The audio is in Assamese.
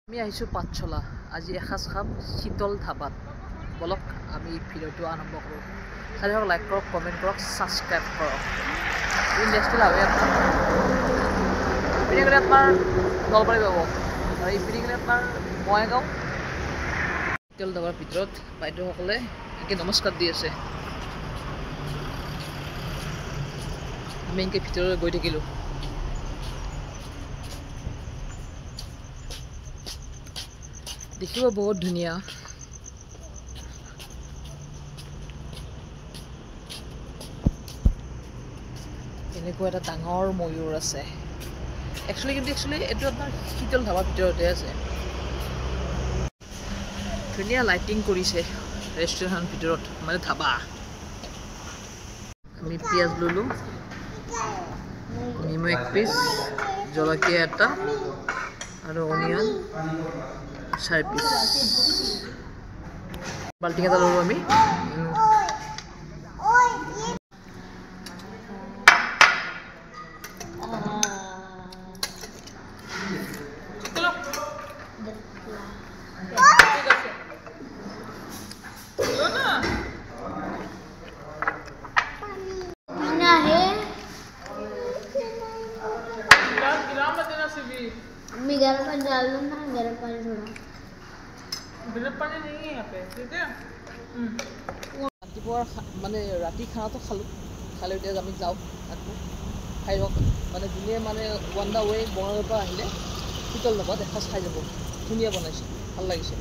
আমি আহিছোঁ পাঠশালা আজি এসাঁজ খাম শীতল ধাবাত বলক আমি ভিডিঅ'টো আৰম্ভ কৰোঁ চাৰিওফালে লাইক কৰক কমেণ্ট কৰক ছাবস্ক্ৰাইব কৰক এই নেক্সট লাভে ইপিনে গ'লে আপোনাৰ নলবাৰী পাব আৰু ইপিনে গ'লে আপোনাৰ বঙাইগাঁও শীতল ধাবাৰ ভিতৰত বাইদেউসকলে এনেকৈ নমস্কাৰ দি আছে আমি এনেকৈ ভিতৰলৈ গৈ থাকিলোঁ দেখিব বহুত ধুনীয়া এনেকুৱা এটা ডাঙৰ ময়ূৰ আছে একচুৱেলি এইটো আপোনাৰ শীতল ধাবাৰ ভিতৰতে আছে ধুনীয়া লাইটিং কৰিছে ৰেষ্টুৰেণ্টৰ ভিতৰত মানে ধাবা আমি পিঁয়াজ ল'লোঁ নেমু এক পিচ জলকীয়া এটা আৰু অনিয়ন 4 পিচ বাল্টিং এটা ল'লোঁ আমি मैं गर्म पानी डाल दूँ ना गर्म पानी थोड़ा गर्म पानी नहीं है यहाँ पे ठीक है ৰাতিপুৱাৰ মানে ৰাতি খানাটো খালোঁ এতিয়া আমি যাওঁ আকৌ খাই লওক মানে যোনে মানে ওৱান দা ৱে বঙাইগাঁৱৰ পৰা আহিলে শীতল ধাবাত এসাঁজ খাই যাব ধুনীয়া বনাইছে ভাল লাগিছে